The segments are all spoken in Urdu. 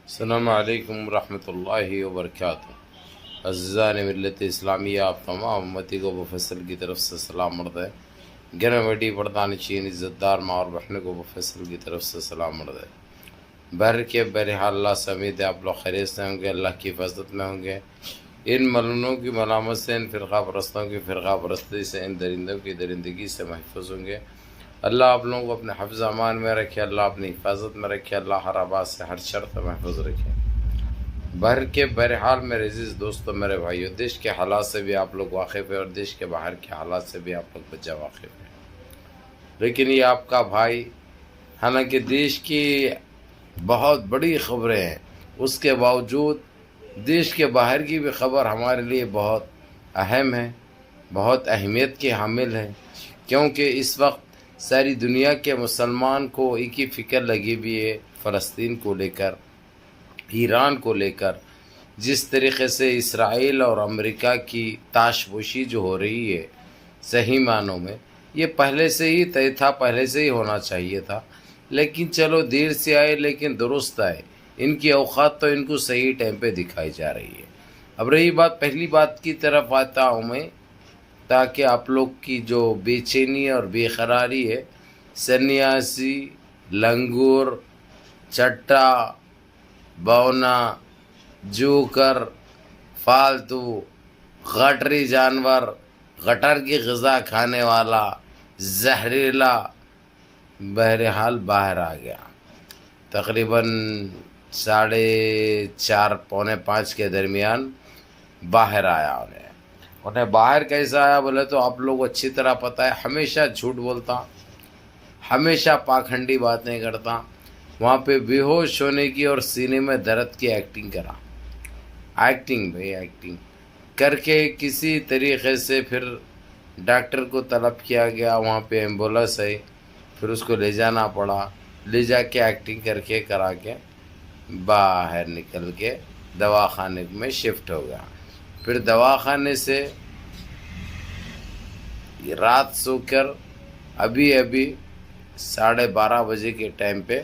السلام علیکم ورحمۃ اللہ وبرکاتہ۔ عزیزان ملت اسلامیہ، آپ تمام امتی کو بفصل کی طرف سے سلام مرد ہے۔ گرم وڈی پردان چین عزت دار ماں اور بہنوں کو بفصل کی طرف سے سلام مرد ہے۔ بہرحال اللہ سے امید ہے آپ لوگ خیریت سے ہوں گے، اللہ کی حفاظت میں ہوں گے۔ ان ملونوں کی ملامت سے، ان فرقہ پرستوں کی فرقہ پرستی سے، ان درندوں کی درندگی سے محفوظ ہوں گے۔ اللہ آپ لوگوں کو اپنے حفظ امان میں رکھے، اللہ اپنی حفاظت میں رکھے، اللہ ہر آباد سے ہر شر سے محفوظ رکھے۔ بہرحال میرے عزیز دوستو، میرے بھائیو، دیش کے حالات سے بھی آپ لوگ واقف ہیں اور دیش کے باہر کے حالات سے بھی آپ لوگ بچہ واقف ہیں، لیکن یہ آپ کا بھائی، حالانکہ دیش کی بہت بڑی خبریں ہیں، اس کے باوجود دیش کے باہر کی بھی خبر ہمارے لیے بہت اہم ہے، بہت اہمیت کی حامل ہے، کیونکہ اس وقت ساری دنیا کے مسلمان کو ایک ہی فکر لگی ہوئی ہے، فلسطین کو لے کر، ایران کو لے کر۔ جس طریقے سے اسرائیل اور امریکہ کی تاش پوشی جو ہو رہی ہے، صحیح معنوں میں یہ پہلے سے ہی طے تھا، پہلے سے ہی ہونا چاہیے تھا، لیکن چلو دیر سے آئے لیکن درست آئے۔ ان کی اوقات تو ان کو صحیح ٹائم پہ دکھائی جا رہی ہے۔ اب رہی بات پہلی بات کی طرف آتا ہوں میں، تاکہ آپ لوگ کی جو بے چینی اور بے قراری ہے، سنیاسی، لنگور، چٹا، بونا، جوکر، فالتو، غٹری جانور، غٹر کی غذا کھانے والا، زہریلا، بہرحال باہر آ گیا۔ تقریباً 4:30 پونے 5 کے درمیان باہر آیا انہیں باہر کیسا آیا بولے تو آپ لوگ اچھی طرح پتہ ہے، ہمیشہ جھوٹ بولتا، ہمیشہ پاکھنڈی باتیں کرتا، وہاں پہ بے ہوش ہونے کی اور سینے میں درد کی ایکٹنگ کرا، ایکٹنگ کر کے کسی طریقے سے پھر ڈاکٹر کو طلب کیا گیا، وہاں پہ ایمبولینس ہے، پھر اس کو لے جانا پڑا، لے جا کے ایکٹنگ کر کے کرا کے باہر نکل کے دواخانے میں شفٹ ہو گیا۔ پھر دواخانے سے رات سو کر ابھی 12:30 بجے کے ٹائم پہ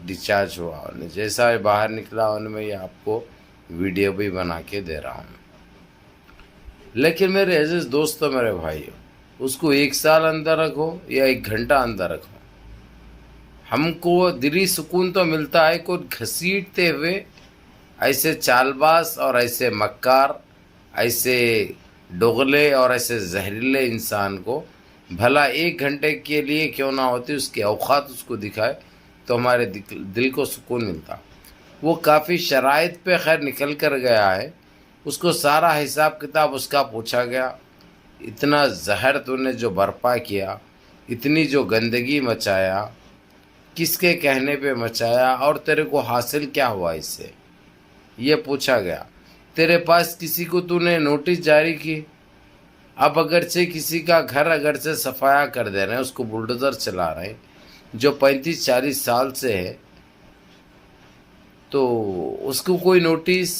ڈسچارج ہوا، جیسا باہر نکلا ان میں یہ آپ کو ویڈیو بھی بنا کے دے رہا ہوں۔ لیکن میرے عزیز دوستو، میرے بھائیو، اس کو 1 سال اندر رکھو یا 1 گھنٹہ اندر رکھو، ہم کو دلی سکون تو ملتا ہے کہ گھسیٹتے ہوئے ایسے چال باز اور ایسے مکار، ایسے ڈغلے اور ایسے زہریلے انسان کو بھلا 1 گھنٹے کے لیے کیوں نہ ہوتی اس کے اوقات اس کو دکھائے تو ہمارے دل کو سکون ملتا۔ وہ کافی شرائط پہ خیر نکل کر گیا ہے، اس کو سارا حساب کتاب اس کا پوچھا گیا، اتنا زہر تو نے جو برپا کیا، اتنی جو گندگی مچایا، کس کے کہنے پہ مچایا اور تیرے کو حاصل کیا ہوا اس سے، یہ پوچھا گیا۔ تیرے پاس کسی کو تو نے نوٹس جاری کی، اب اگرچہ کسی کا گھر اگرچہ صفایا کر دے رہے ہیں، اس کو بلڈوزر چلا رہے ہیں، جو 35-40 سال سے ہے، تو اس کو کوئی نوٹس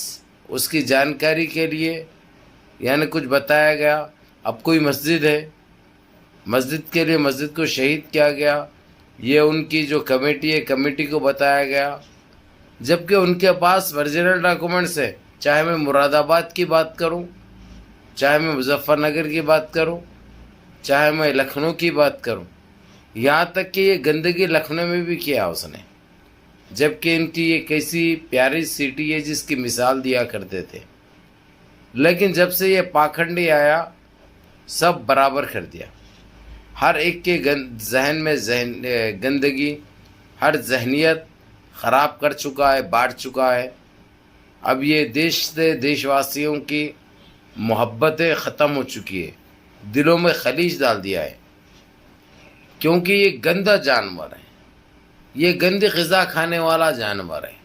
اس کی جانکاری کے لیے یعنی کچھ بتایا گیا؟ اب کوئی مسجد ہے، مسجد کے لیے مسجد کو شہید کیا گیا، یہ ان کی جو کمیٹی ہے، کمیٹی کو بتایا گیا، جبکہ ان کے پاس ورجنل ڈاکومنٹس ہے، چاہے میں مراد آباد کی بات کروں، چاہے میں مظفر نگر کی بات کروں، چاہے میں لکھنؤ کی بات کروں، یہاں تک کہ یہ گندگی لکھنؤ میں بھی کیا اس نے، جبکہ ان کی یہ کیسی پیاری سٹی ہے جس کی مثال دیا کرتے تھے، لیکن جب سے یہ پاکھنڈی آیا سب برابر کر دیا، ہر ایک کے ذہن میں گندگی، ہر ذہنیت خراب کر چکا ہے، بانٹ چکا ہے۔ اب یہ دیش سے دیش واسیوں کی محبتیں ختم ہو چکی ہے، دلوں میں خلیج ڈال دیا ہے، کیونکہ یہ گندا جانور ہے، یہ گندی غذا کھانے والا جانور ہے،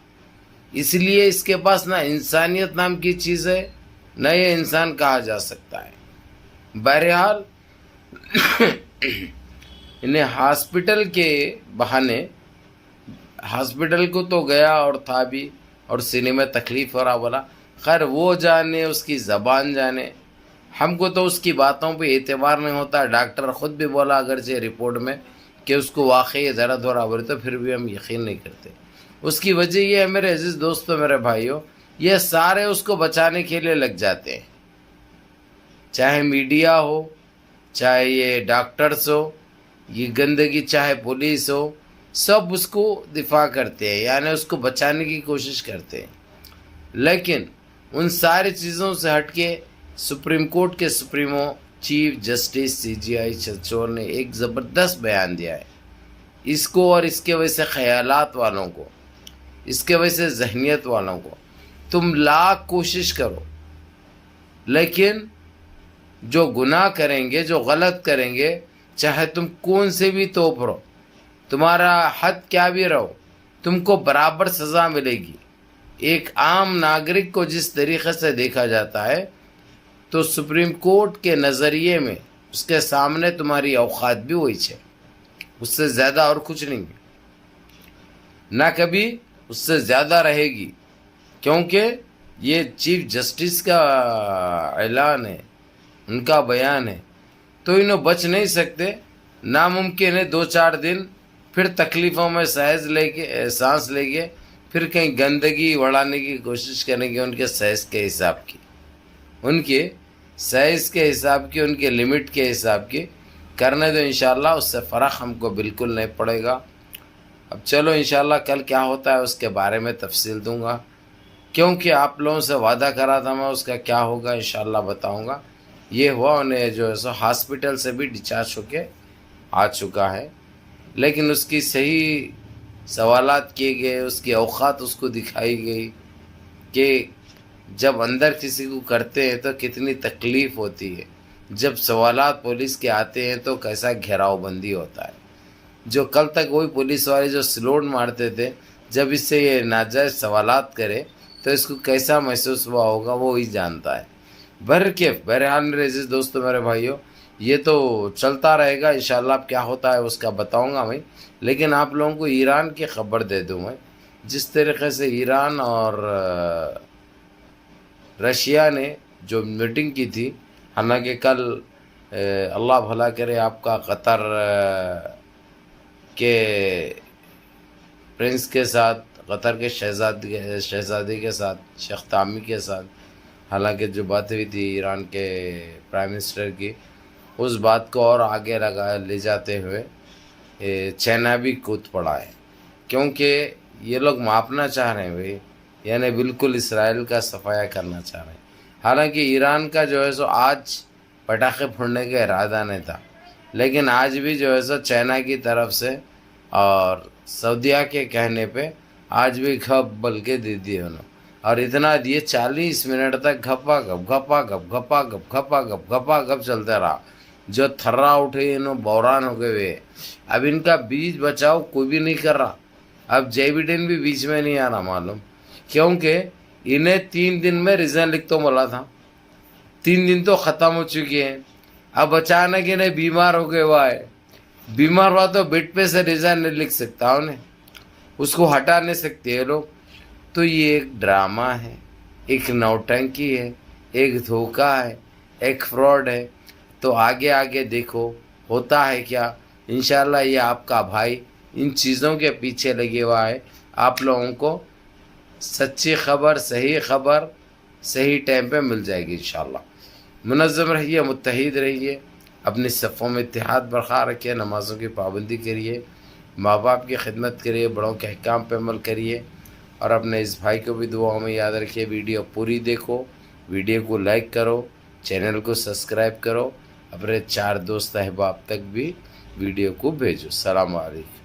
اس لیے اس کے پاس نہ انسانیت نام کی چیز ہے، نہ یہ انسان کہا جا سکتا ہے۔ بہرحال انہیں ہاسپٹل کے بہانے، ہاسپٹل کو تو گیا اور تھا بھی، اور سینے میں تکلیف ہو رہا، بولا خیر وہ جانے، اس کی زبان جانے، ہم کو تو اس کی باتوں پہ اعتبار نہیں ہوتا۔ ڈاکٹر خود بھی بولا اگرچہ رپورٹ میں کہ اس کو واقعی درد ہو رہا بولے، تو پھر بھی ہم یقین نہیں کرتے۔ اس کی وجہ یہ ہے میرے عزیز دوستوں، میرے بھائیوں، یہ سارے اس کو بچانے کے لیے لگ جاتے ہیں، چاہے میڈیا ہو، چاہے یہ ڈاکٹرز ہو، یہ گندگی چاہے پولیس ہو، سب اس کو دفاع کرتے ہیں، یعنی اس کو بچانے کی کوشش کرتے ہیں۔ لیکن ان ساری چیزوں سے ہٹ کے سپریم کورٹ کے سپریمو چیف جسٹس CJI چندچوڑ نے ایک زبردست بیان دیا ہے اس کو، اور اس کے وجہ سے خیالات والوں کو، اس کے وجہ سے ذہنیت والوں کو، تم لاکھ کوشش کرو لیکن جو گناہ کریں گے، جو غلط کریں گے، چاہے تم کون سے بھی توپ رہو، تمہارا حد کیا بھی رہو، تم کو برابر سزا ملے گی۔ ایک عام ناگرک کو جس طریقے سے دیکھا جاتا ہے، تو سپریم کورٹ کے نظریے میں اس کے سامنے تمہاری اوقات بھی وہی ہے، اس سے زیادہ اور کچھ نہیں ہے، نہ کبھی اس سے زیادہ رہے گی، کیونکہ یہ چیف جسٹس کا اعلان ہے، ان کا بیان ہے، تو انہوں بچ نہیں سکتے۔ ناممکن ہے 2-4 دن پھر تکلیفوں میں سانس لے کے پھر کہیں گندگی اڑانے کی کوشش کریں گے، ان کے سائز کے حساب کی، ان کے سائز کے حساب کی، ان کے لمٹ کے حساب کی کرنے دو انشاءاللہ، اس سے فرق ہم کو بالکل نہیں پڑے گا۔ اب چلو انشاءاللہ کل کیا ہوتا ہے اس کے بارے میں تفصیل دوں گا، کیونکہ آپ لوگوں سے وعدہ کرا تھا میں، اس کا کیا ہوگا انشاءاللہ بتاؤں گا۔ یہ ہوا، انہیں جو ہے سو ہاسپٹل سے بھی ڈسچارج ہو کے آ چکا ہے، لیکن اس کی صحیح سوالات کیے گئے، اس کی اوقات اس کو دکھائی گئی کہ جب اندر کسی کو کرتے ہیں تو کتنی تکلیف ہوتی ہے، جب سوالات پولیس کے آتے ہیں تو کیسا گھیراؤ بندی ہوتا ہے۔ جو کل تک وہی پولیس والے جو سلوٹ مارتے تھے، جب اس سے یہ ناجائز سوالات کرے تو اس کو کیسا محسوس ہوا ہوگا وہ ہی جانتا ہے۔ بہرحال میرے عزیز دوستو، میرے بھائیوں، یہ تو چلتا رہے گا انشاءاللہ، اب کیا ہوتا ہے اس کا بتاؤں گا میں، لیکن آپ لوگوں کو ایران کی خبر دے دوں میں، جس طریقے سے ایران اور رشیا نے جو میٹنگ کی تھی، حالانکہ کل اللہ بھلا کرے آپ کا قطر کے پرنس کے ساتھ، قطر کے شہزادے کے ساتھ، شیخ تامی کے ساتھ، حالانکہ جو باتیں ہوئی تھی ایران کے پرائم منسٹر کی، اس بات کو اور آگے لے جاتے ہوئے چائنا بھی کود پڑا ہے، کیونکہ یہ لوگ ماپنا چاہ رہے ہیں بھائی، یعنی بالکل اسرائیل کا صفایا کرنا چاہ رہے ہیں۔ حالانکہ ایران کا جو ہے سو آج پٹاخے پھوڑنے کا ارادہ نہیں تھا، لیکن آج بھی جو ہے سو چائنا کی طرف سے اور سعودیہ کے کہنے پہ آج بھی گھپ بل کے دے دیے انہوں، اور اتنا دیے 40 منٹ تک گھپا گپ چلتا رہا، جو تھرا اٹھے انہوں بحران ہو گئے ہوئے۔ اب ان کا بیچ بچاؤ کوئی بھی نہیں کر رہا، اب جے بائیڈن بھی بیچ میں نہیں آ رہا معلوم، کیونکہ انہیں 3 دن میں ریزائن لکھ تو بولا تھا، 3 دن تو ختم ہو چکی ہیں، اب اچانک انہیں بیمار ہو گئے ہوا ہے، بیمار ہوا تو بیڈ پہ سے ریزائن نہیں لکھ سکتا انہیں، اس کو ہٹا نہیں سکتے یہ لوگ۔ تو یہ ایک ڈرامہ ہے، ایک نوٹنکی ہے، ایک دھوکہ ہے، ایک فراڈ ہے۔ تو آگے دیکھو ہوتا ہے کیا۔ انشاءاللہ یہ آپ کا بھائی ان چیزوں کے پیچھے لگے ہوا ہے، آپ لوگوں کو سچی خبر، صحیح ٹائم پہ مل جائے گی انشاءاللہ۔ منظم رہیے، متحد رہیے، اپنی صفوں میں اتحاد برقرار رکھیے، نمازوں کی پابندی کریے، ماں باپ کی خدمت کریے، بڑوں کے احکام پہ عمل کریے، اور اپنے اس بھائی کو بھی دعاؤں میں یاد رکھیے۔ ویڈیو پوری دیکھو، ویڈیو کو لائک کرو، چینل کو سبسکرائب کرو، اپنے 4 دوست احباب تک بھی ویڈیو کو بھیجو۔ السلام علیکم۔